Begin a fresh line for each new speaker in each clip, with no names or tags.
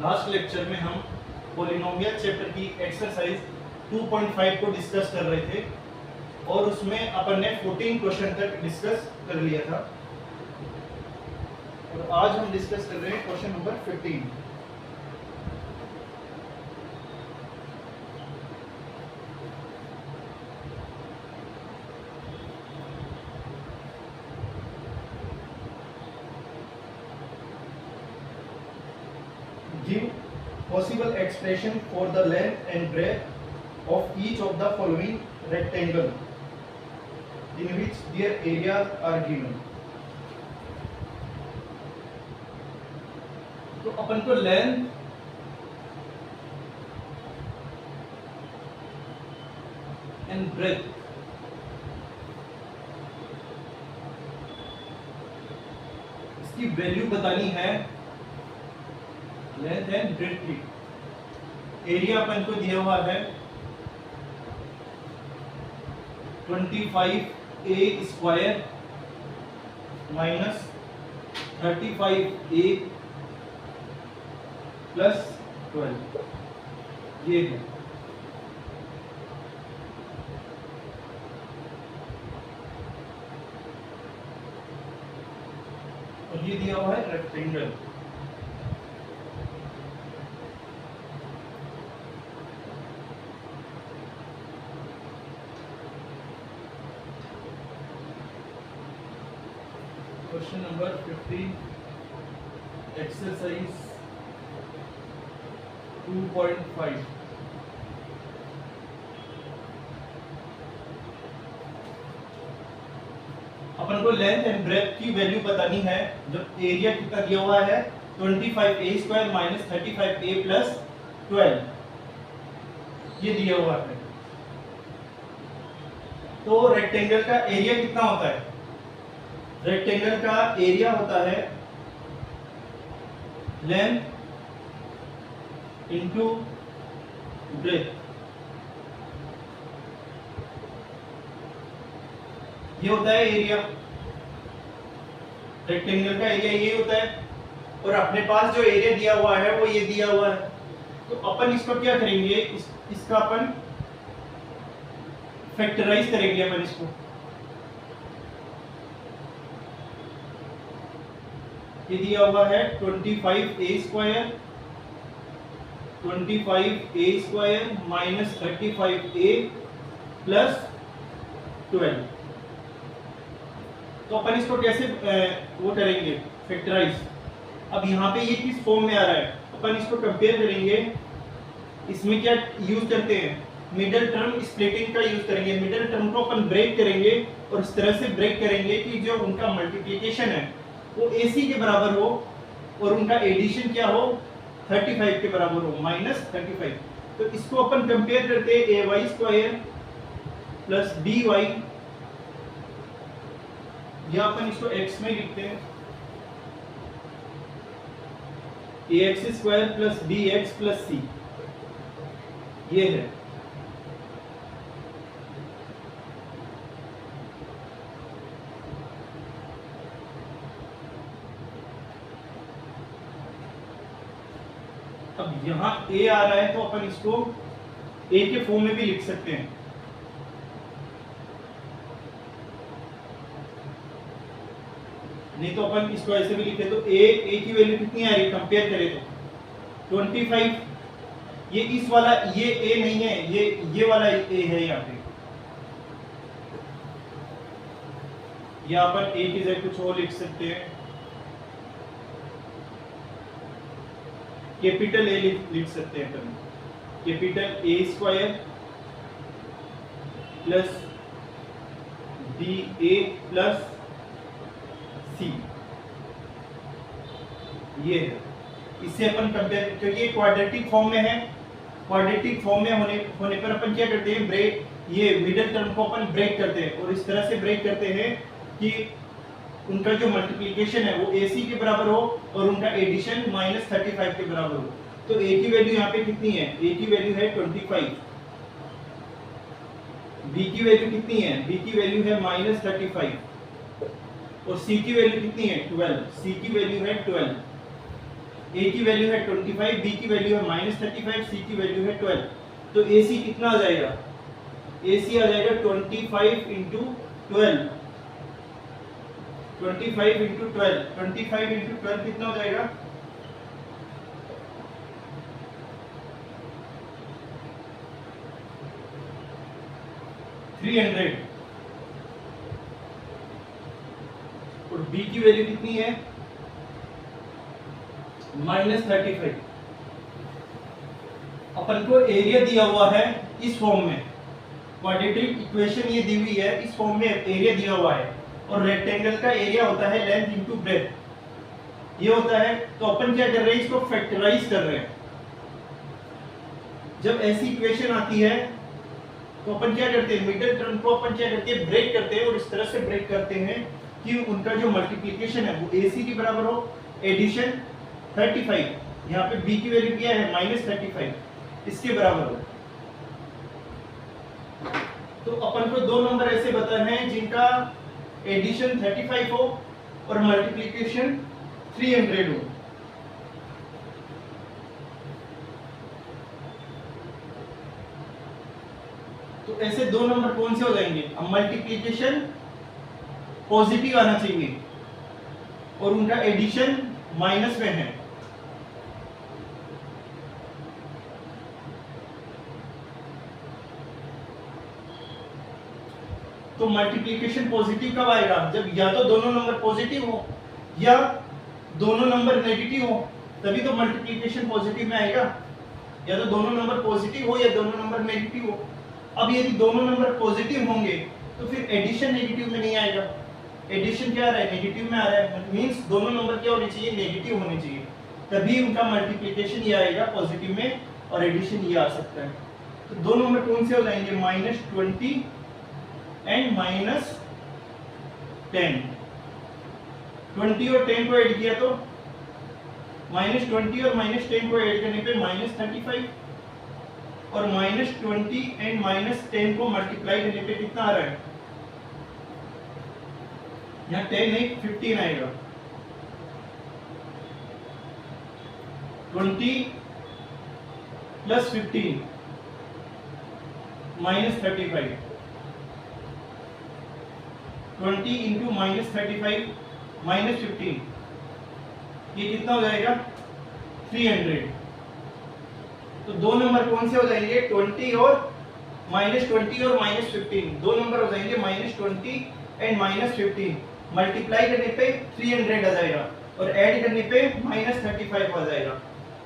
Last lecture में हम polynomial chapter की एक्सरसाइज 2.5 को डिस्कस कर रहे थे और उसमें अपन ने 14 क्वेश्चन तक डिस्कस कर लिया था और आज हम डिस्कस कर रहे हैं question number 15। Give possible expression for the length and breadth of each of the following rectangle in which their areas are given. तो अपन को लेंथ एंड ब्रेथ इसकी वैल्यू बतानी है। लेंथ एंड ब्रेथ की एरिया अपन को दिया हुआ है 25a square minus 35a plus 12 ये है। और ये दिया हुआ है रेक्टेंगल। Question number 15 exercise 2.5। अपन को लेंथ एंड ब्रेथ की वैल्यू बतानी है। जब एरिया कितना दिया हुआ है 25a square minus 35a plus 12 ये दिया हुआ है। तो रेक्टेंगल का एरिया कितना होता है? रेक्टेंगल का एरिया होता है लेंथ इंटू ब्रेथ। ये होता है एरिया। रेक्टेंगल का एरिया ये होता है और अपने पास जो एरिया दिया हुआ है वो ये दिया हुआ है। तो अपन इसको क्या करेंगे, इसका अपन फैक्टराइज करेंगे। अपन इसको ये दिया हुआ है 25a square minus 35a plus 12। तो अपन इसको कैसे वो करेंगे फैक्टराइज। अब यहाँ पे ये किस फॉर्म में आ रहा है, अपन इसको कंपेयर करेंगे। इसमें क्या यूज करते हैं, मिडिल टर्म स्प्लिटिंग का यूज करेंगे। मिडिल टर्म को अपन ब्रेक करेंगे और इस तरह से ब्रेक करेंगे कि जो उनका मल्टीप्लिकेशन है वो AC के बराबर हो और उनका एडिशन क्या हो 35 के बराबर हो माइनस 35। तो इसको अपन कंपेयर करते हैं AY स्क्वायर प्लस BY, या अपन इसको x में लिखते हैं AX square plus BX plus C ये है। अब यहाँ A आ रहा है तो अपन इसको A के फॉर्म में भी लिख सकते हैं। नहीं तो अपन इसको ऐसे भी लिखे तो A की वैल्यू कितनी आ रही है कंपेयर करें तो 25। ये इस वाला ये A नहीं है, ये वाला A है यहाँ पे। या अपन A की जगह कुछ और लिख सकते हैं, कैपिटल A लिख सकते हैं अपन। Capital A square plus BA plus C ये है। इससे अपन कंपेयर, क्योंकि ये क्वाड्रेटिक फॉर्म में है। क्वाड्रेटिक फॉर्म में होने पर अपन क्या करते हैं, ब्रेक, ये मिडिल टर्म को अपन ब्रेक करते हैं और इस तरह से ब्रेक करते हैं कि उनका जो मल्टीप्लिकेशन है वो AC के बराबर हो और उनका एडिशन माइनस 35 के बराबर हो। तो A की वैल्यू यहाँ पे कितनी है, A की वैल्यू है 25। B की वैल्यू कितनी है, B की वैल्यू है माइनस 35 और C की वैल्यू कितनी है 12, C की वैल्यू है 12। ए की वैल्यू है 25, बी की वैल्यू है -35, सी की वैल्यू है 12। तो ए सी कितना आ जाएगा? ए सी आ जाएगा 25 इंटू 12, 25 इंटू 12, 25 इंटू 12 कितना हो जाएगा? 300। और बी की वैल्यू कितनी है? -35। अपन को एरिया दिया हुआ है इस फॉर्म में, क्वाड्रेटिक इक्वेशन ये दी हुई है, इस फॉर्म में एरिया दिया हुआ है, और रेक्टेंगल का एरिया होता है लेंथ इंटू ब्रेथ, ये होता है। तो अपन क्या कर रहे हैं? इसको फैक्टराइज कर रहे हैं। जब ऐसी इक्वेशन आती है तो अपन क्या करते हैं? मिडिल टर्म को अपन क्या करते हैं? ब्रेक करते हैं, और इस तरह से ब्रेक करते हैं कि उनका जो मल्टीप्लिकेशन है वो AC के बराबर हो, एडिशन 35, यहाँ पे B की वैल्यू क्या है? -35, इसके बराबर हो। तो अपन को दो नंबर ऐसे बताने हैं जिनका एडिशन 35 हो और मल्टीप्लिकेशन 300 हो। तो ऐसे दो नंबर कौन से हो जाएंगे? अब मल्टीप्लिकेशन पॉजिटिव आना चाहिए और उनका एडिशन माइनस में है। तो मल्टीप्लिकेशन पॉजिटिव कब आएगा? जब या तो दोनों नंबर पॉजिटिव हो या दोनों नंबर नेगेटिव हो, तभी तो मल्टीप्लिकेशन पॉजिटिव में आएगा। या तो दोनों नंबर पॉजिटिव हो या दोनों नंबर नेगेटिव हो। अब यदि दोनों नंबर पॉजिटिव होंगे तो फिर एडिशन नेगेटिव में नहीं आएगा। एडिशन क्या आ रहा है? नेगेटिव में आ रहा है, मींस दोनों नंबर क्या होने चाहिए? नेगेटिव होने चाहिए, तभी उनका मल्टीप्लिकेशन ये आएगा पॉजिटिव में, और एडिशन ये आ सकता है। तो दो नंबर कौन से हो जाएंगे? -20 एंड -10। 20 और 10 को ऐड किया तो -20 और -10 को ऐड करने पे -35, और -20 एंड -10 को मल्टीप्लाई करने पे कितना आ रहा है? यहाँ 10 नहीं 15 आएगा। 20 प्लस 15 -35, 20 इंटू -35 -15, ये कितना हो जाएगा? 300। तो दो नंबर कौन से हो जाएंगे? 20 और -20 और -15, दो नंबर हो जाएंगे -20 एंड -15। मल्टीप्लाई करने पे 300 आ जाएगा और ऐड करने पे -35 आ जाएगा।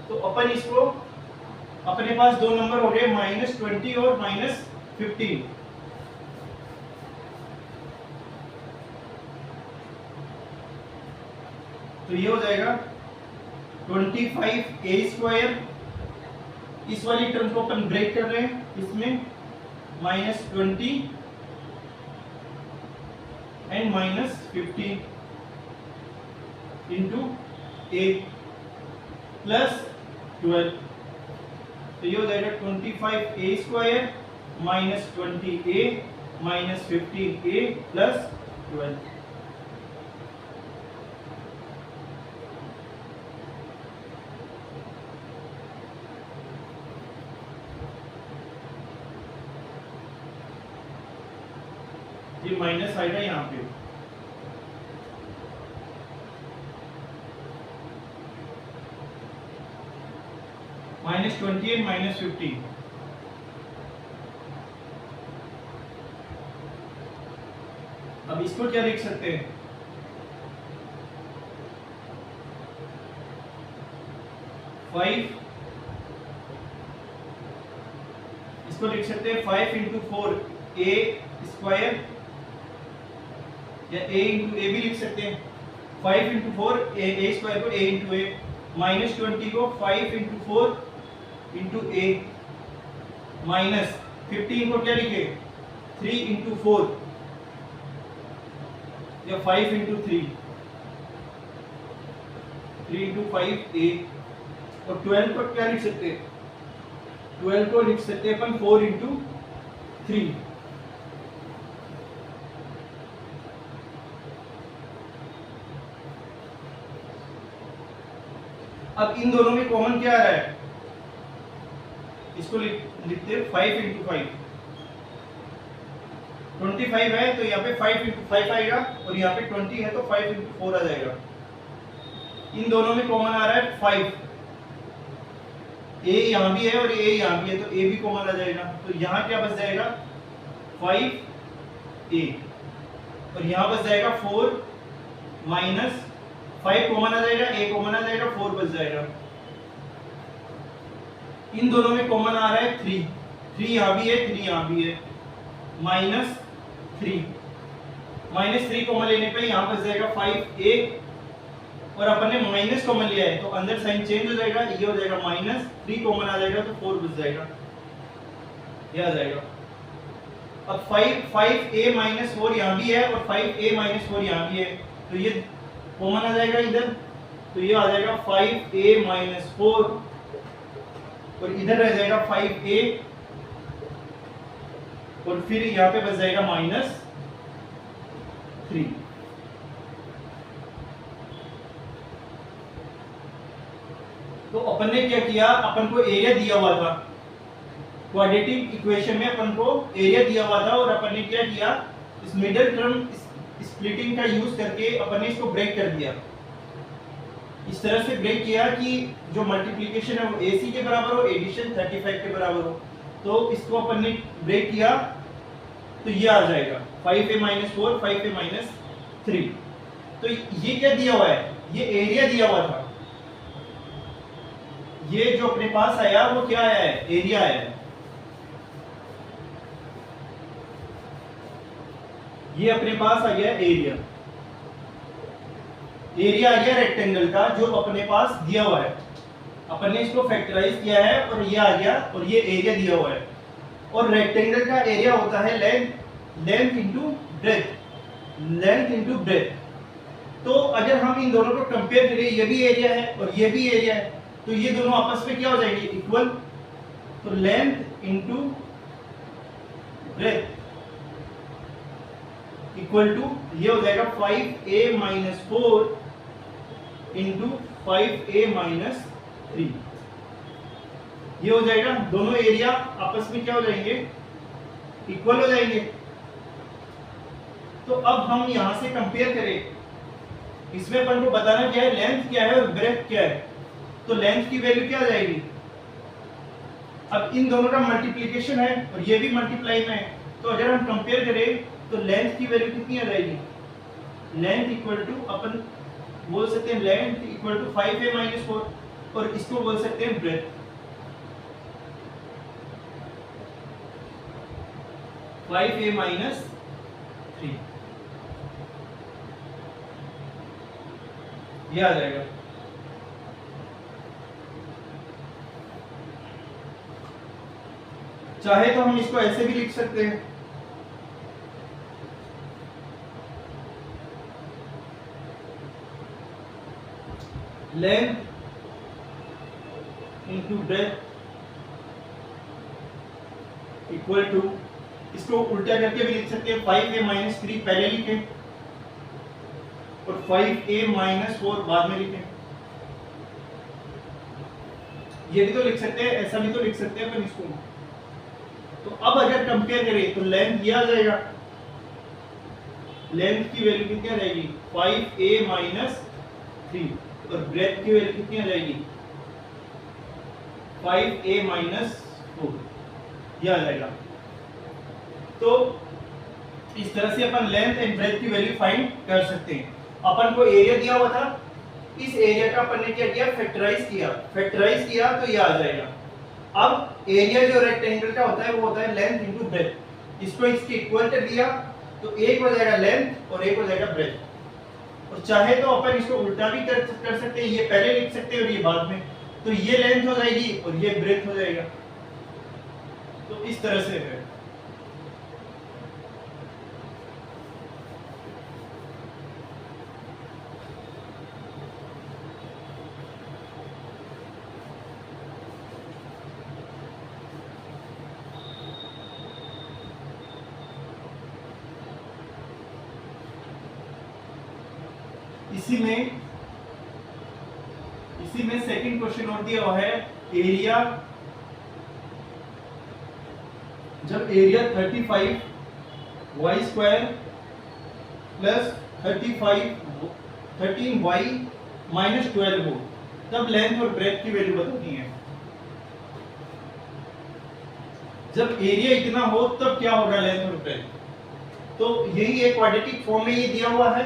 तो अपन इसको, अपने पास दो नंबर हो गए -20 और -15। तो ये हो जाएगा 25a²। इस वाली टर्म को अपन ब्रेक कर रहे हैं, इसमें -20 एंड -15 इंटू a प्लस 12। तो ये हो जाएगा 25a² -20a -15a प्लस 12। ये माइनस आएगा यहाँ पे, -20 एंड -15। अब इसको क्या लिख सकते हैं? इसको लिख सकते हैं 5 इंटू 4 a² या a इंटू ए भी लिख सकते हैं। 5 इंटू 4 a² को a इंटू ए, -20 को 5 इंटू 4 इंटू ए, -15 को क्या लिखे? 3 इंटू 4 या 5 इंटू 3 इंटू 5 a। और 12 को क्या लिख सकते हैं? 12 को लिख सकते हैं अपन 4 इंटू 3। अब इन दोनों में कॉमन क्या आ रहा है, इसको लिखते हैं 5 इंटू 5, 25 है तो यहाँ पे 5 इंटू 5 आएगा, और यहाँ पे 20 है तो 5 इंटू 4 आ जाएगा। इन दोनों में कॉमन आ रहा है 5, ए यहाँ भी है और ए यहाँ भी है तो ए भी कॉमन आ जाएगा, तो यहाँ क्या बच जाएगा 5 ए, और यहाँ बच जाएगा 4 माइनस 5 कॉमन आ जाएगा, ए कॉमन आ जाएगा, 4 बच जाएगा। इन दोनों में कॉमन आ रहा है 3 यहाँ भी है 3 यहाँ भी है, माइनस 3 कॉमन लेने पे यहाँ बच जाएगा 5 ए, और अपन ने माइनस कॉमन लिया है तो अंदर साइन चेंज हो जाएगा, ये हो जाएगा माइनस, 3 कॉमन आ जाएगा तो 4 बच जाएगा, ये आ जाएगा। अब 5a माइनस 4 यहाँ भी है और 5a माइनस 4 यहाँ भी है, तो ये कॉमन आ जाएगा इधर, तो ये आ जाएगा 5a माइनस 4, और इधर रह जाएगा 5a, और फिर यहाँ पे बच जाएगा माइनस 3। तो अपन ने क्या किया, अपन को एरिया दिया हुआ था, क्वाड्रेटिक इक्वेशन में अपन को एरिया दिया हुआ था, और अपन ने क्या किया, इस मिडिल टर्म स्प्लिटिंग का यूज करके अपन ने इसको ब्रेक कर दिया। इस तरह से ब्रेक किया कि जो मल्टीप्लिकेशन है वो AC के बराबर हो, एडिशन 35 के बराबर हो, तो इसको अपन ने ब्रेक किया तो ये आ जाएगा 5a माइनस 4 5a माइनस 3। तो ये क्या दिया हुआ है, ये एरिया दिया हुआ था, ये जो अपने पास आया वो क्या आया है, एरिया आया है। ये अपने पास आ गया एरिया, एरिया आ गया रेक्टेंगल का जो अपने पास दिया हुआ है, अपन ने इसको फैक्टराइज किया है और ये आ गया, और ये एरिया दिया हुआ है। और रेक्टेंगल का एरिया होता है लेंथ इनटू ब्रेथ। तो अगर हम इन दोनों को कंपेयर करें, ये भी एरिया है और ये भी एरिया है, तो ये दोनों आपस में क्या हो जाएंगे, इक्वल। तो length into breadth equal to ये हो जाएगा 5a minus 4 into 5a minus 3, ये हो जाएगा। दोनों एरिया आपस में क्या हो जाएंगे, इक्वल हो जाएंगे। तो अब हम यहां से कंपेयर करें, इसमें अपन को बताना क्या है, लेंथ क्या है और ब्रेथ क्या है। तो लेंथ की वैल्यू क्या आ जाएगी, अब इन दोनों का मल्टीप्लिकेशन है और ये भी मल्टीप्लाई में है, तो अगर हम कंपेयर करें तो लेंथ की वैल्यू कितनी आ जाएगी, लेंथ इक्वल टू अपन बोल सकते हैं length equal to 5a minus 4, और इसको बोल सकते हैं ब्रेथ, 5a माइनस 3, ये आ जाएगा। चाहे तो हम इसको ऐसे भी लिख सकते हैं, length into breadth equal to, इसको उल्टा करके भी लिख सकते हैं, 5a माइनस 3 पहले लिखें और 5a माइनस 4 बाद में लिखें। ये भी तो लिख सकते हैं, ऐसा भी तो लिख सकते हैं अपन इसको। तो अब अगर कंपेयर करें तो लेंथ ये आ जाएगा, लेंथ की वैल्यू कितनी आ जाएगी, 5a माइनस 3, और ब्रेथ की वैल्यू कितनी आ जाएगी, 5a माइनस 4, ये आ जाएगा। तो इस तरह से अपन लेंथ एंड ब्रेथ की वैल्यू फाइंड कर सकते हैं। अपन को एरिया दिया हुआ था, इस एरिया का अपन ने क्या किया, फैक्टराइज किया तो ये आ जाएगा। अब एरिया जो रेक्टेंगल का होता है वो होता है लेंथ इनटू ब्रेथ, इसको इसके इक्वल कर दिया तो एक हो जाएगा लेंथ और एक हो जाएगा ब्रेथ। और चाहे तो अपन इसको उल्टा भी कर सकते हैं, ये पहले लिख सकते हैं और ये बाद में, तो ये लेंथ हो जाएगी और ये ब्रेथ हो जाएगा। तो इस तरह से है। इसी में सेकंड क्वेश्चन और दिया हुआ है एरिया, जब area 35 y square plus 13y minus 12 हो, तब लेंथ और ब्रेथ की वैल्यू बतानी है। जब एरिया इतना हो तब क्या होगा लेंथ और ब्रेथ। तो यही एक क्वाड्रेटिक फॉर्म में ये दिया हुआ है।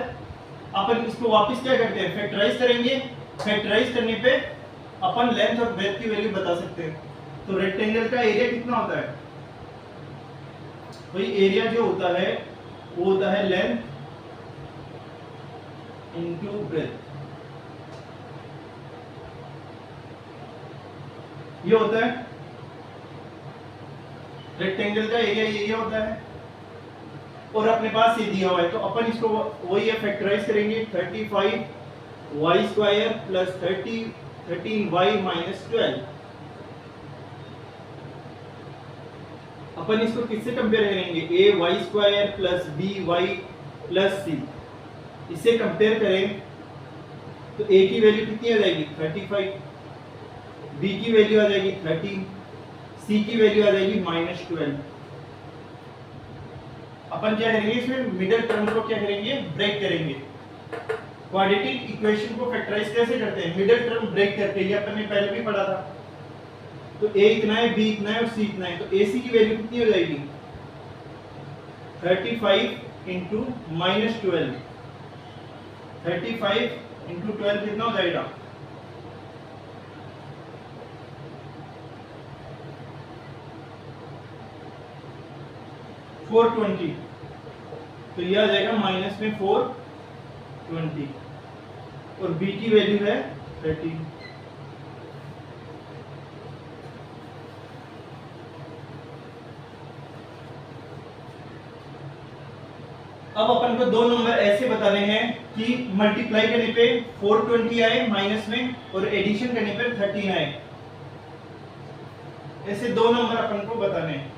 अपन इसको वापस क्या करते हैं, फैक्टराइज करेंगे। फैक्टराइज करने पे अपन लेंथ और ब्रेथ की वैल्यू बता सकते हैं। तो रेक्टेंगल का एरिया कितना होता है, भाई एरिया जो होता है वो होता है लेंथ इनटू ब्रेथ। ये होता है रेक्टेंगल का एरिया, ये होता है। और अपने पास ये दिया हुआ है तो अपन इसको वही है फैक्टराइज करेंगे। 35y square plus 13y minus 12। अपन इसको किससे कंपेयर करेंगे, ay square plus by plus c। इसे कंपेयर करें तो a की वैल्यू कितनी आ जाएगी 35, b की वैल्यू आ जाएगी 13, c की वैल्यू आ जाएगी माइनस 12। अपन क्या करेंगे, इसमें मिडिल टर्म को क्या करेंगे, ब्रेक करेंगे। क्वाड्रेटिक इक्वेशन को फैक्टराइज कैसे करते हैं, मिडिल टर्म ब्रेक करके। ये अपन ने पहले भी पढ़ा था। तो a इतना है, b इतना है और c इतना है। तो ac की वैल्यू कितनी हो जाएगी 35 इंटू माइनस 12। 35 इंटू 12 कितना हो जाएगा 420। तो यह आ जाएगा माइनस में 420 और b की वैल्यू है 13। अब अपन को दो नंबर ऐसे बताने हैं कि मल्टीप्लाई करने पे 420 आए माइनस में और एडिशन करने पे 13 आए। ऐसे दो नंबर अपन को बताने हैं।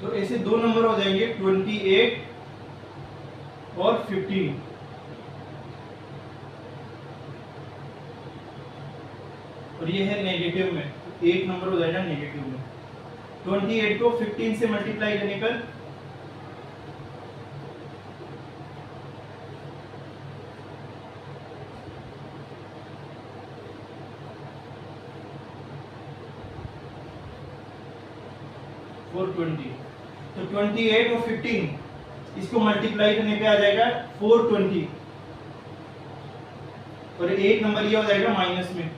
तो ऐसे दो नंबर हो जाएंगे 28 और 15। और ये है नेगेटिव में, तो एक नंबर हो जाएगा नेगेटिव में। 28 को 15 से मल्टीप्लाई करने पर 420। तो 28 और 15 इसको मल्टीप्लाई करने पे आ जाएगा 420 और एक नंबर ये हो जाएगा माइनस में।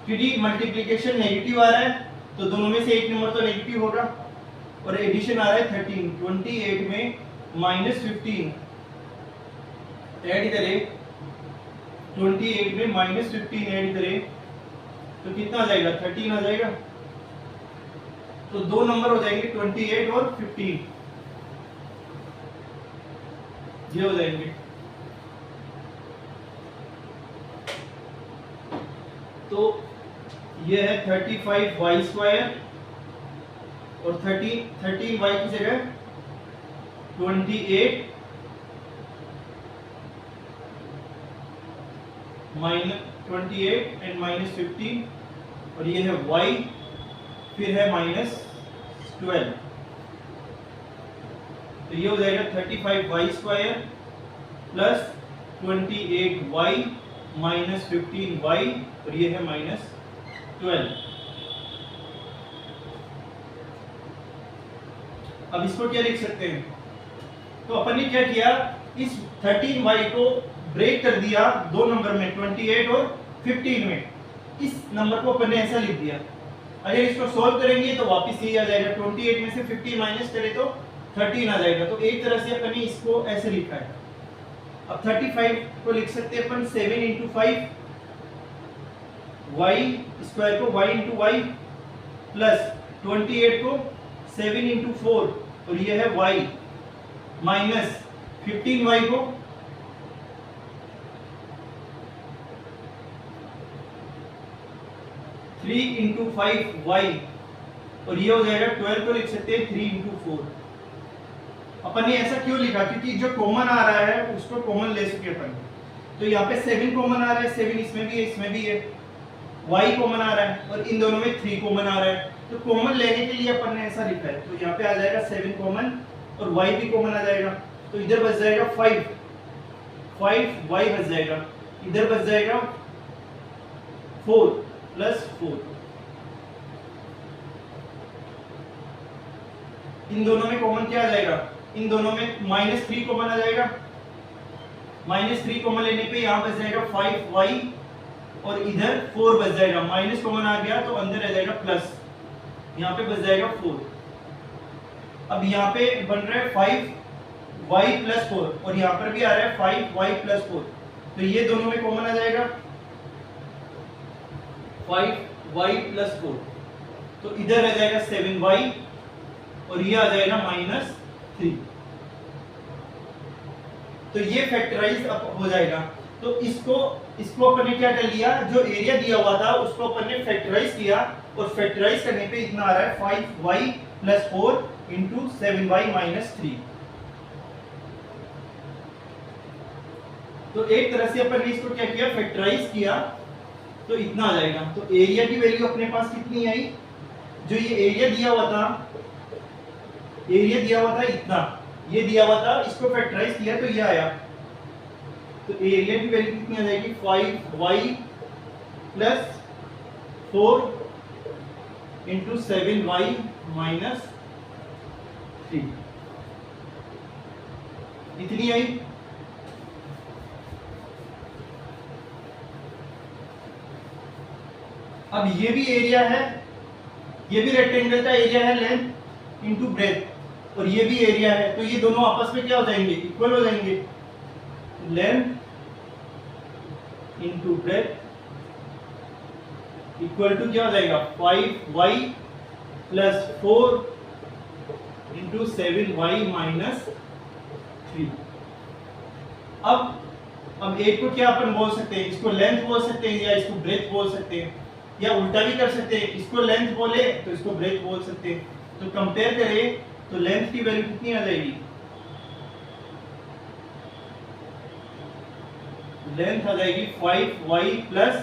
क्योंकि मल्टीप्लिकेशन नेगेटिव आ रहा है तो दोनों में से एक नंबर तो नेगेटिव होगा। और एडिशन आ रहा है 13। 28 में माइनस 15 ऐड करें, 28 में माइनस 15 ऐड करें तो कितना आ जाएगा 13 आ जाएगा। तो दो नंबर हो जाएंगे 28 और 15, ये हो जाएंगे। तो ये है 35y स्क्वायर और 13y की जगह 28 एंड माइनस 15 और ये है y, फिर है माइनस 12। तो ये हो जाएगा 35y square plus 28y minus 15y और ये है माइनस 12। अब इसको क्या लिख सकते हैं, तो अपन ने क्या किया, इस 13y को ब्रेक कर दिया दो नंबर में 28 और 15 में। इस नंबर को अपन ने ऐसा लिख दिया। अगर इसको सोल्व करेंगे तो वापस यही आ जाएगा, 28 में से 15 माइनस करें तो 13 आ जाएगा। तो एक तरह से अपन ने इसको ऐसे लिखा है। अब 35 को लिख सकते हैं अपन 7 इंटू 5 y स्क्वायर को y इंटू वाई प्लस 28 को 7 इंटू 4 और ये है y माइनस 15y को 3 इंटू 5y और ये हो जाएगा 12 को लिख सकते हैं 3 इंटू 4। अपन ने ऐसा क्यों लिखा, क्योंकि जो कॉमन आ रहा है उसको कॉमन ले सके अपन। तो यहाँ पे 7 कॉमन आ रहा है, 7 इसमें भी है इसमें भी है, y कॉमन आ रहा है और इन दोनों में 3 कॉमन आ रहा है, तो कॉमन लेने के लिए अपन ने ऐसा लिखा है। तो यहाँ पे आ जाएगा 7 कॉमन और y भी कॉमन आ जाएगा, तो इधर बच जाएगा 5y बच जाएगा, इधर बच जाएगा 4 प्लस 4। इन दोनों में कॉमन क्या आ जाएगा, इन दोनों में -3 कॉमन आ जाएगा, -3 कॉमन लेने पे यहाँ बच जाएगा 5y और इधर 4 बच जाएगा, माइनस कॉमन आ गया तो अंदर रह जाएगा प्लस, यहाँ पे बच जाएगा 4। अब यहाँ पे बन रहा है 5y प्लस 4 और यहाँ पर भी आ रहा है 5y प्लस 4, तो ये दोनों में कॉमन आ जाएगा 5y प्लस 4, तो इधर रह जाएगा 7y और ये आ जाएगा -3। तो ये फैक्टराइज हो जाएगा। तो इसको अपन ने क्या कर लिया, जो एरिया दिया हुआ था उसको अपन ने फैक्टराइज किया और फैक्टराइज करने पे इतना आ रहा है 5y plus 4 into 7y minus 3। तो एक तरह से अपन ने इसको क्या किया, फैक्टराइज किया, तो इतना आ जाएगा। तो एरिया की वैल्यू अपने पास कितनी आई, जो ये एरिया दिया हुआ था, एरिया दिया हुआ था इतना, ये दिया हुआ था, इसको फैक्टराइज किया तो ये आया। तो एरिया की वैल्यू कितनी आ जाएगी, 5y plus 4 into 7y minus 3, इतनी आई। अब ये भी एरिया है, ये भी रेक्टेंगल का एरिया है, लेंथ इंटू ब्रेथ, और ये भी एरिया है, तो ये दोनों आपस में क्या हो जाएंगे, इक्वल हो जाएंगे। Length into breadth equal to क्या हो जाएगा, 5y plus 4 into 7y minus 3। अब एक को क्या अपन बोल सकते हैं, इसको लेंथ बोल सकते हैं या इसको ब्रेथ बोल सकते हैं, या उल्टा भी कर सकते हैं, इसको लेंथ बोले तो इसको ब्रेथ बोल सकते हैं। तो कंपेयर करें तो लेंथ की वैल्यू कितनी आ जाएगी, लेंथ आ जाएगी 5y प्लस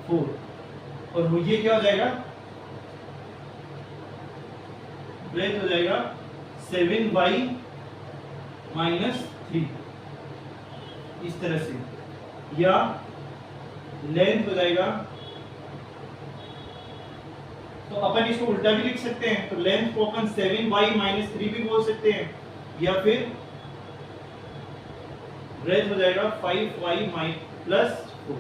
4 और ये क्या हो जाएगा, ब्रेथ हो जाएगा 7y माइनस 3, इस तरह से, या लेंथ हो जाएगा, तो अपन इसको उल्टा भी लिख सकते हैं, तो लेंथ को अपन 7y माइनस 3 भी बोल सकते हैं, या फिर ब्रेथ हो जाएगा 5y प्लस 4।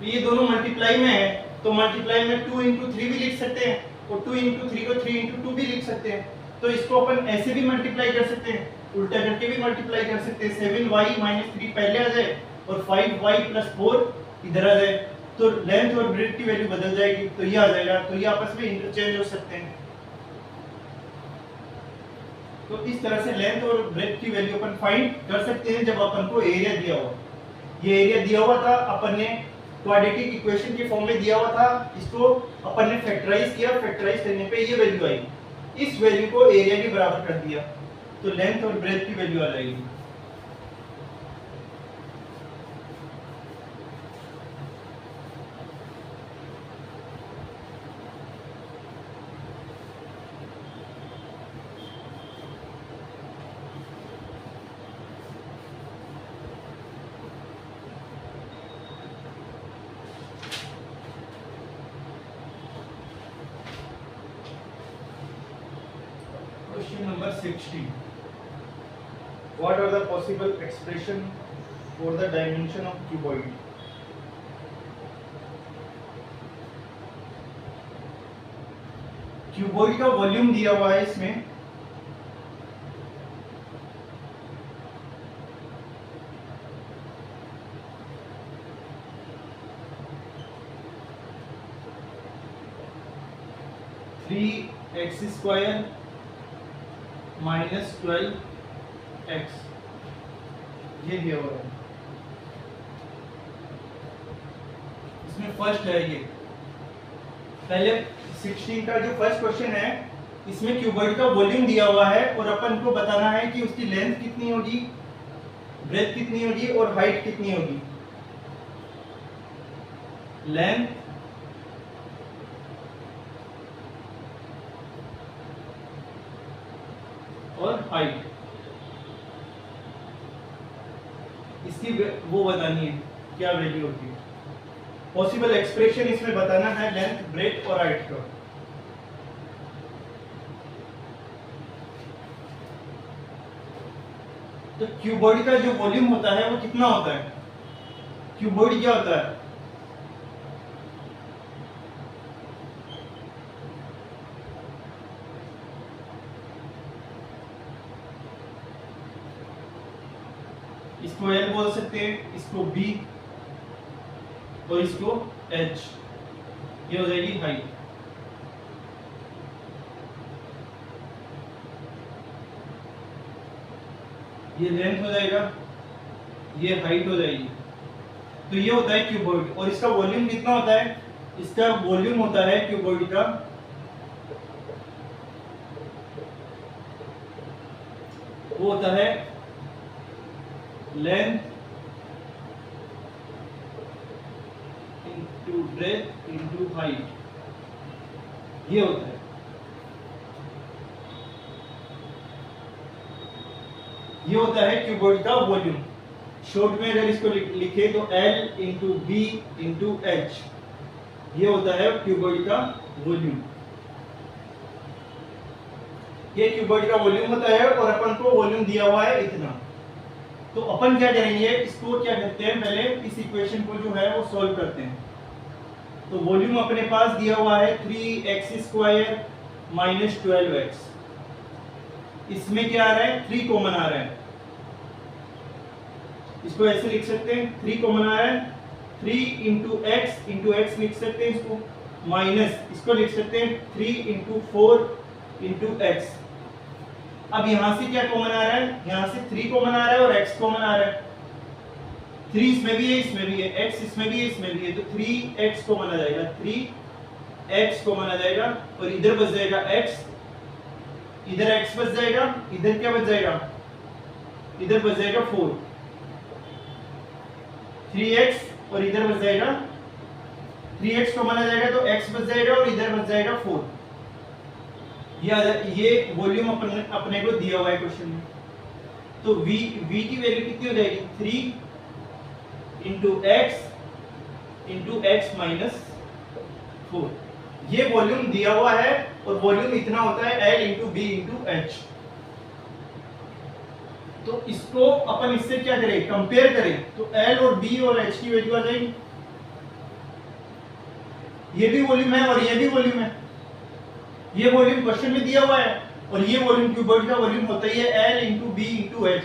ये दोनों मल्टीप्लाई में है, तो मल्टीप्लाई में 2 इंटू 3 भी लिख सकते हैं, और 2 इंटू 3 को 3 इंटू 2 भी लिख सकते हैं। तो इसको अपन ऐसे भी मल्टीप्लाई कर सकते हैं, उल्टा करके भी मल्टीप्लाई कर सकते हैं, 7y माइनस 3 पहले आ जाए और 5y प्लस 4 इधर आ जाए, तो लेंथ और ब्रेथ की वैल्यू बदल जाएगी, तो ये आ जाएगा, तो ये आपस में इंटरचेंज हो सकते हैं। तो इस तरह से लेंथ और ब्रेथ की वैल्यू अपन फाइंड कर सकते हैं जब अपन को एरिया दिया हुआ। ये एरिया दिया हुआ था, अपन ने क्वाड्रेटिक इक्वेशन के फॉर्म में दिया हुआ था, इसको अपन ने फैक्टराइज किया, फैक्टराइज करने पे ये वैल्यू आई, इस वैल्यू को एरिया के बराबर कर दिया, तो लेंथ और ब्रेथ की वैल्यू आ जाएगी। Question number 60. What are the possible expression for the dimension of cuboid? Cuboid का वॉल्यूम दिया हुआ है इसमें, 3x² माइनस 12x, ये दिया हुआ है। इसमें फर्स्ट है ये, पहले 16 का जो फर्स्ट क्वेश्चन है, इसमें क्यूबॉइड का वॉल्यूम दिया हुआ है और अपन को बताना है कि उसकी लेंथ कितनी होगी, ब्रेथ कितनी होगी और हाइट कितनी होगी। लेंथ और हाइट, इसकी वो बतानी है क्या वैल्यू होती है। पॉसिबल एक्सप्रेशन इसमें बताना है लेंथ, ब्रेथ और हाइट का। तो क्यूबॉइड का जो वॉल्यूम होता है वो कितना होता है? क्यूबॉइड क्या होता है? इसको L बोल सकते हैं, इसको B और इसको H। ये हो जाएगी हाइट। ये लेंथ हो जाएगा, ये हाइट हो जाएगी। तो ये होता है क्यूबॉइड। और इसका वॉल्यूम कितना होता है? इसका वॉल्यूम होता है क्यूबॉइड का वो होता है length into breath into height, ये होता है। ये होता है क्यूबॉइड का वॉल्यूम। शॉर्ट में अगर इसको लिखे तो L into B into H, ये होता है क्यूबॉइड का वॉल्यूम। ये क्यूबॉइड का वॉल्यूम होता है और अपन को वॉल्यूम दिया हुआ है इतना। तो अपन क्या करेंगे, इसको क्या करते हैं, पहले इस इक्वेशन को जो है वो सॉल्व करते हैं। तो वॉल्यूम अपने पास दिया हुआ है 3x² माइनस 12x। इसमें क्या आ रहा है? 3 कॉमन आ रहा है। इसको ऐसे लिख सकते हैं, 3 कॉमन आ रहा है, 3 इंटू एक्स लिख सकते हैं इसको, माइनस इसको लिख सकते हैं 3 इंटू 4 इंटू एक्स। अब यहां से क्या कॉमन आ रहा है? यहां से 3 कॉमन आ रहा है और x कॉमन आ रहा है। 3 इसमें भी है, इसमें भी है, x इसमें भी है, इसमें भी है, तो 3x कॉमन आ जाएगा, 3x कॉमन आ जाएगा और इधर बच जाएगा x, इधर x बच जाएगा, इधर क्या बच जाएगा? इधर बच जाएगा 4, 3x और इधर बच जाएगा 3x कॉमन आ जाएगा तो x बच जाएगा और इधर बच जाएगा 4। ये वॉल्यूम अपने को दिया हुआ है क्वेश्चन में। तो v की वैल्यू कितनी हो जाएगी? 3 इंटू x माइनस 4। ये वॉल्यूम दिया हुआ है और वॉल्यूम इतना होता है L into B into H. तो इसको अपन इससे क्या करें, कंपेयर करें, तो L और B और H की वैल्यू आ जाएगी। ये भी वॉल्यूम है और ये भी वॉल्यूम है। ये वॉल्यूम क्वेश्चन में दिया हुआ है और ये वॉल्यूम क्यूबॉइड का वॉल्यूम होता ही है L into B into H.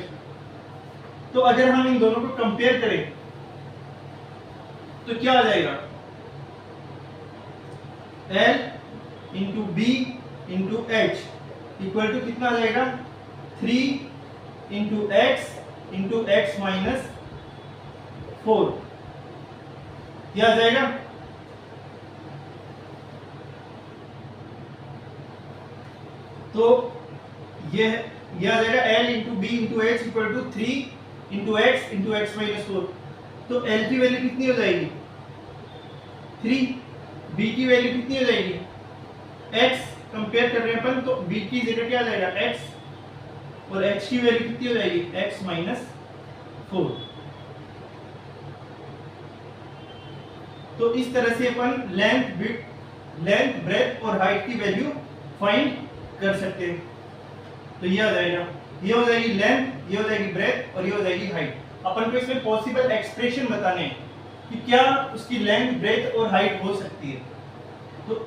तो अगर हम इन दोनों को कंपेयर करें तो क्या आ जाएगा? L into B into H equal to कितना आ जाएगा? 3 इंटू एक्स माइनस 4, यह आ जाएगा। तो ये आ जाएगा L into B into H equal to 3 into x minus 4। तो L की वैल्यू कितनी हो जाएगी? 3। B की वैल्यू कितनी हो जाएगी? x। कंपेयर कर रहे हैं अपन, तो B की जगह क्या आ जाएगा? x और h की वैल्यू कितनी हो जाएगी? x minus 4। तो इस तरह से अपन लेंथ, ब्रेथ और हाइट की वैल्यू फाइंड कर सकते हैं। तो ये आ जाएगा, ये हो जाएगी लेंथ, ये हो जाएगी ब्रेथ और ये हो जाएगी हाइट। अपन को इसमें पॉसिबल एक्सप्रेशन बताने हैं कि क्या उसकी लेंथ, ब्रेथ और हाइट हो सकती है। तो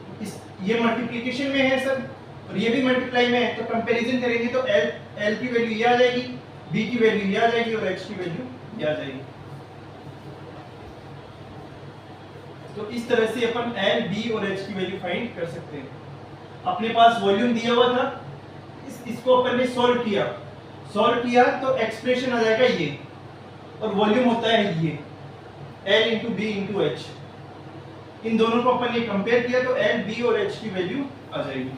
ये मल्टीप्लिकेशन में है सर और ये भी मल्टीप्लाई में है, तो कंपैरिजन करेंगे तो L की वैल्यू ये आ जाएगी, B की वैल्यू ये आ जाएगी और H की वैल्यू ये आ जाएगी। तो इस तरह से अपन L, B और H की वैल्यू फाइंड कर सकते हैं। अपने पास वॉल्यूम दिया हुआ था, इसको अपन ने सॉल्व किया तो एक्सप्रेशन आ जाएगा ये, और वॉल्यूम होता है ये L into B into H. इन दोनों को अपन ने कंपेयर किया तो L, B और H की वैल्यू आ जाएगी।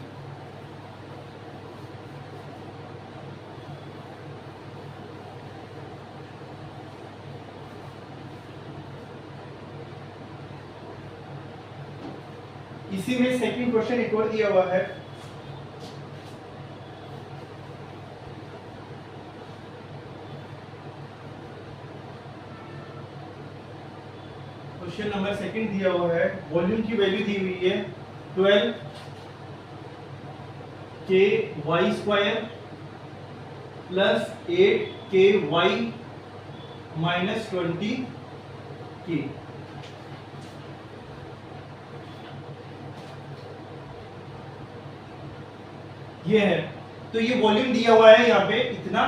इसी में सेकंड क्वेश्चन एक और दिया हुआ है। क्वेश्चन नंबर सेकंड दिया हुआ है, वॉल्यूम की वैल्यू दी हुई है 12 के वाई स्क्वायर प्लस 8 के वाई माइनस 20 के। ये है, तो ये वॉल्यूम दिया हुआ है यहाँ पे इतना,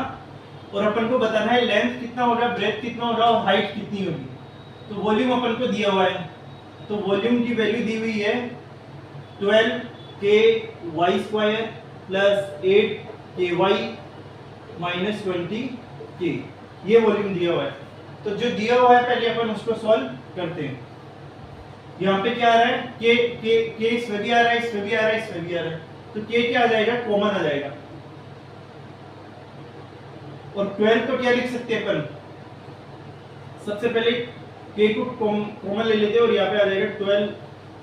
और अपन को बताना है लेंथ कितना होगा, ब्रेथ कितना होगा और हाइट कितनी होगी। तो वॉल्यूम अपन को दिया हुआ है, तो वॉल्यूम की वैल्यू दी हुई है 12 के वाई स्क्वायर प्लस 8 के वाई माइनस 20 के, ये वॉल्यूम दिया हुआ है। तो जो दिया हुआ है पहले अपन उसको सॉल्व करते हैं। यहाँ पे क्या आ रहा है, के इसमें भी आ रहा है, इसमें भी आ रहा है, इसमें भी आ रहा है, तो के क्या आ जाएगा, कॉमन आ जाएगा। और 12 को क्या लिख सकते हैं अपन, सबसे पहले के को कॉमन ले लेते हैं और यहाँ पे आ जाएगा 12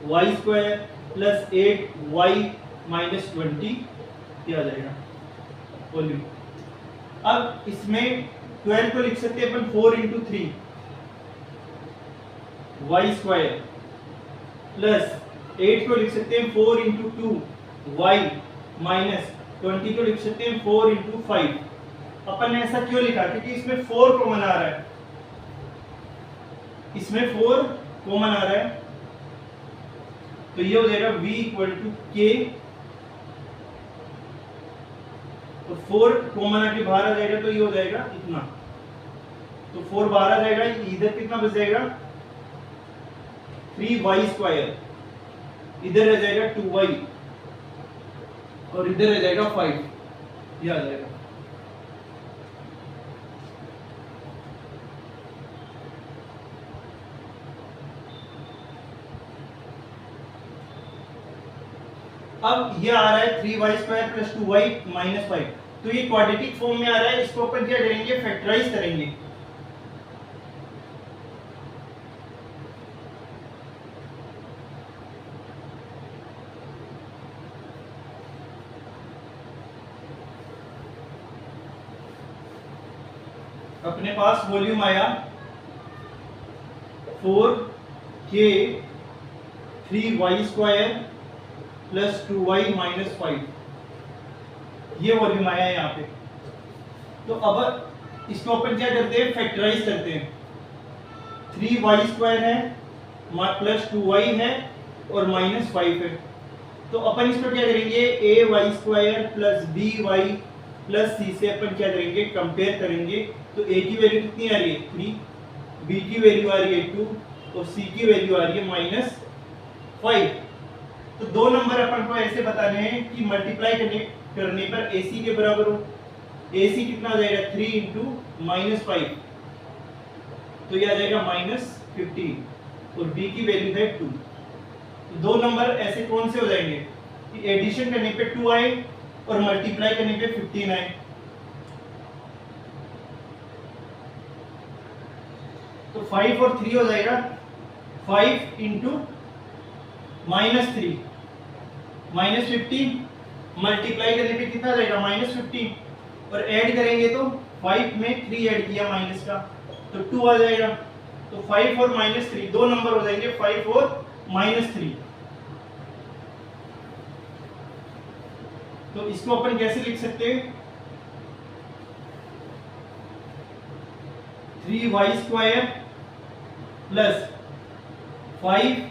y square plus 8 y minus 20, क्या आ जाएगा वॉल्यूम। अब इसमें 12 को लिख सकते हैं अपन 4 इंटू 3 वाई स्क्वायर प्लस 8 को लिख सकते हैं 4 इंटू 2 वाई माइनस 20 को लिख सकते हैं 4 इंटू 5। अपन ने ऐसा क्यों लिखा, क्योंकि इसमें 4 कॉमन आ रहा है, इसमें 4 कॉमन आ रहा है, तो ये हो जाएगा v इक्वल टू के, और 4 कॉमन आके बाहर आ जाएगा तो ये हो जाएगा इतना, तो 4 बाहर आ जाएगा, इधर कितना बच जाएगा 3y स्क्वायर, इधर रह जाएगा 2y और इधर रह जाएगा 5, ये आ जाएगा। अब ये आ रहा है 3y square plus 2y minus 5, तो ये क्वाड्रेटिक फॉर्म में आ रहा है, इसको अपन क्या करेंगे, फैक्टराइज करेंगे। अपने पास वॉल्यूम आया 4 के 3y square plus 2y minus 5, ये वॉल्यूम आया है यहाँ पे। तो अब इसको अपन क्या करते हैं, फैक्टराइज करते हैं। 3y स्क्वायर है प्लस 2y है और माइनस 5 है, तो अपन इसको क्या करेंगे, ay square plus by plus c से अपन क्या करेंगे, कंपेयर करेंगे। तो a की वैल्यू कितनी आ रही है 3, b की वैल्यू आ रही है 2 और c की वैल्यू आ रही है माइनस 5। तो दो नंबर अपन को ऐसे बताने हैं कि मल्टीप्लाई करने पर AC के बराबर हो। AC कितना आ जाएगा 3 इंटू माइनस 5, तो ये आ जाएगा माइनस 15 और B की वैल्यू है 2। तो दो नंबर ऐसे कौन से हो जाएंगे कि एडिशन करने पे 2 आए और मल्टीप्लाई करने पे 15 आए। तो 5 और 3 हो जाएगा 5 इंटू माइनस 3 माइनस 15, मल्टीप्लाई करने पे कितना आ जाएगा माइनस 15, और ऐड करेंगे तो 5 में 3 ऐड किया माइनस का तो 2 आ जाएगा। तो 5 और माइनस 3 दो नंबर हो जाएंगे 5 और माइनस 3। तो इसको अपन कैसे लिख सकते हैं, 3y square plus 5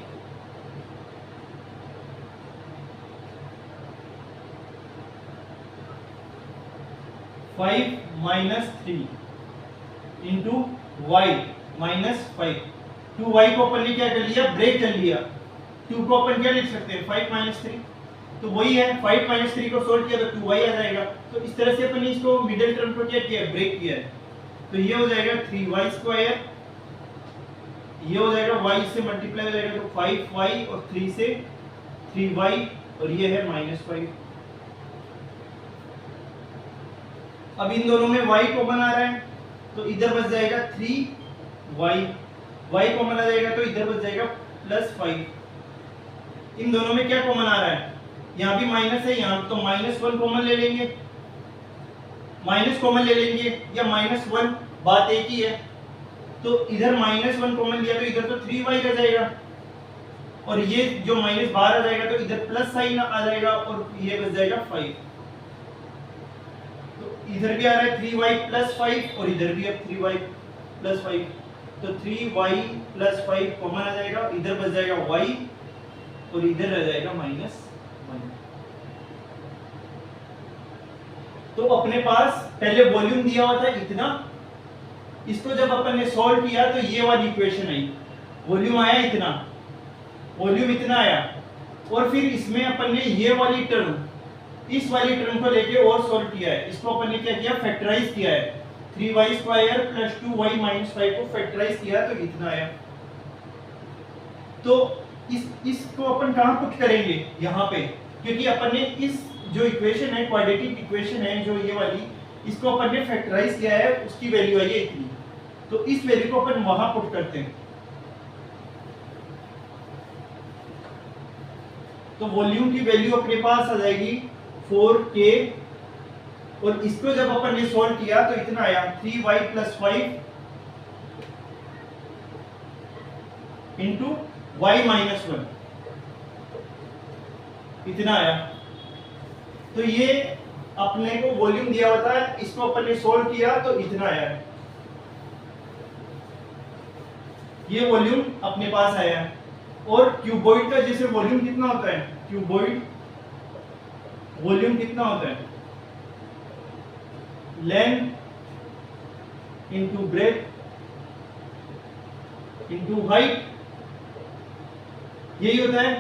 minus 3 into y minus 5। 2y को अपन ने क्या कर लिया, ब्रेक कर लिया। 2 को अपन क्या लिख सकते हैं 5 माइनस 3, तो वही है 5 माइनस 3 को सोल्व किया तो 2y आ जाएगा। तो इस तरह से अपन ने इसको मिडिल टर्म को क्या किया, ब्रेक किया है। तो ये हो जाएगा 3y स्क्वायर, ये हो जाएगा y से मल्टीप्लाई हो जाएगा तो 5y और 3 से 3y और ये है -5। अब इन दोनों में y कॉमन आ रहा है तो इधर बच जाएगा 3y, y कॉमन आ जाएगा तो इधर बच जाएगा +5। इन दोनों में क्या कॉमन आ रहा है, यहाँ भी माइनस है, यहाँ तो -1 कॉमन ले लेंगे, माइनस कॉमन ले लेंगे या -1, बात एक ही है। तो इधर -1 कॉमन लिया तो इधर तो 3y रह जाएगा और ये जो माइनस बाहर आ जाएगा तो इधर प्लस साइन आ जाएगा और ये बच जाएगा 5। तो इधर भी आ रहा है 3y + 5 और इधर भी अब 3y + 5, तो 3y + 5 कॉमन आ जाएगा, इधर बच जाएगा y और इधर रह जाएगा -1। तो अपने पास पहले वॉल्यूम दिया हुआ था इतना, इसको जब अपन ने सॉल्व किया तो ये वाली इक्वेशन आई, वॉल्यूम आया इतना, वॉल्यूम इतना आया और फिर इसमें अपन ने ये वाली टर्म, इस वाली टर्म को लेके और सॉल्व किया है। इसको अपन ने क्या किया, फैक्टराइज किया है, 3y² + 2y - 5 को फैक्टराइज किया तो इतना आया। तो इसको अपन कहाँ पुट करेंगे, यहाँ पे, क्योंकि अपन ने इस जो इक्वेशन है, क्वाड्रेटिक इक्वेशन है जो ये वाली, इसको अपन ने फैक्टराइज किया है, उसकी वैल्यू आई है इतनी, तो इस वैल्यू को अपन वहां पुट करते हैं। तो वॉल्यूम की वैल्यू अपने पास आ जाएगी 4k और इसको जब अपन ने सॉल्व किया तो इतना आया 3y + 5 * y - 1, इतना आया। तो ये अपने को वॉल्यूम दिया हुआ था, इसको अपन ने सोल्व किया तो इतना आया है, ये वॉल्यूम अपने पास आया है। और क्यूबॉइड का जैसे वॉल्यूम कितना होता है, क्यूबॉइड वॉल्यूम कितना होता है, लेंथ * ब्रेथ * हाइट, यही होता है।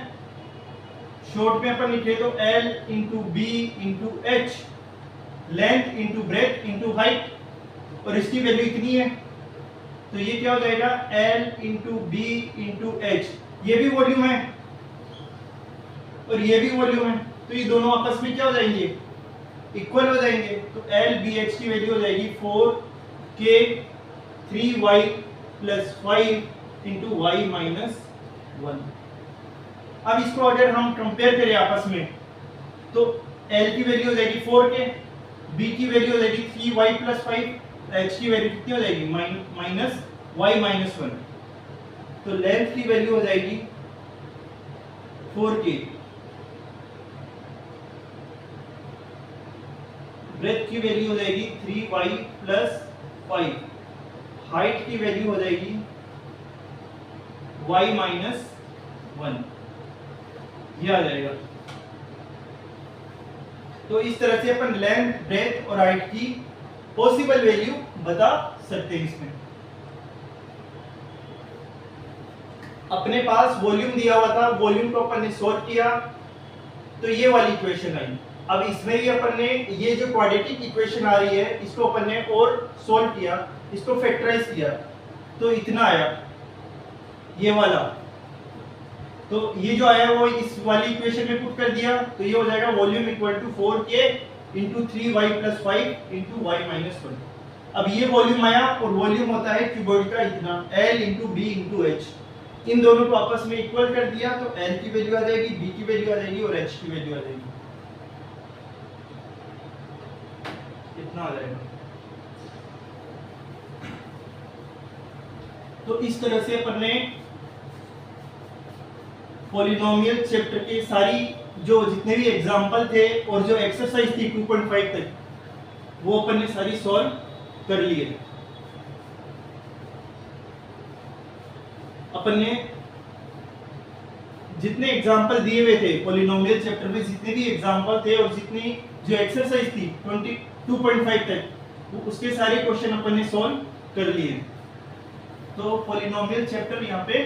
शॉर्ट में अपन लिखे तो L * B * H, length * breadth * height, और इसकी वैल्यू इतनी है तो ये क्या हो जाएगा, L * B * H, ये भी वॉल्यूम है और ये भी वॉल्यूम है, तो ये दोनों आपस में क्या हो जाएंगे, इक्वल हो जाएंगे। तो L B H की वैल्यू हो जाएगी 4k 3y + 5 * y - 1। अब इसको अगर हम कंपेयर करें आपस में तो L की वैल्यू हो जाएगी 4k, B की वैल्यू हो जाएगी 3y + 5, H की वैल्यू कितनी हो जाएगी, -y - 1। तो लेंथ की वैल्यू हो जाएगी 4k, ब्रेथ की वैल्यू हो जाएगी 3y + 5, हाइट की वैल्यू हो जाएगी y - 1, ये आ जाएगा। तो इस तरह से अपन लेंथ, ब्रेथ और हाइट की पॉसिबल वैल्यू बता सकते हैं। इसमें अपने पास वॉल्यूम दिया हुआ था, वॉल्यूम को अपन ने सॉल्व किया तो ये वाली इक्वेशन आई। अब इसमें भी अपन ने ये जो क्वाड्रेटिक इक्वेशन आ रही है इसको अपन ने और सॉल्व किया, इसको फैक्टराइज किया तो इतना आया, ये वाला। तो ये जो आया वो इस वाली इक्वेशन में पुट कर दिया तो ये हो जाएगा वॉल्यूम = 4k * 3y + 5 * y - 1। अब ये वॉल्यूम आया और वॉल्यूम होता है क्यूबॉइड का इतना, L * B * H, इन दोनों को आपस में इक्वल कर दिया तो L की वैल्यू आ जाएगी, B की वैल्यू आ जाएगी और H की वैल्यू आ जाएगी, इतना आ जाएगा। तो इस तरह से अपन ने पॉलिनोमियल चैप्टर के सारी जो जितने भी एग्जाम्पल थे और जो एक्सरसाइज थी 2.5 तक वो अपन ने सारी सॉल्व कर लिए। अपन ने जितने एग्जाम्पल दिए हुए थे पॉलिनोमियल चैप्टर में, जितने भी एग्जाम्पल थे और जितनी जो एक्सरसाइज थी 2.5 तक, उसके सारे क्वेश्चन अपन ने सॉल्व कर लिए। तो पॉलिनोमियल चैप्टर यहाँ पे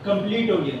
कंप्लीट हो गया।